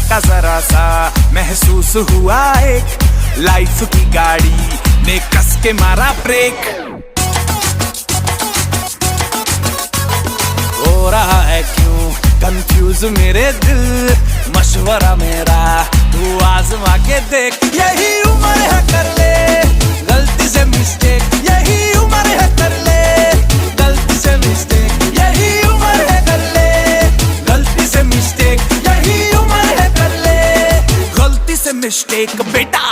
झटका जरा सा महसूस हुआ एक, लाइफ की गाड़ी ने कस के मारा ब्रेक। हो रहा है क्यों कंफ्यूज मेरे दिल, मशवरा मेरा तू आजमा के देख। यही उम्र है कर ले गलती से मिस्टेक, यही उम्र है कर ले गलती से मिस्टेक, यही उम्र है कर ले गलती से मिस्टेक, यही उम्र है कर ले गलती से मिस्टेक बेटा।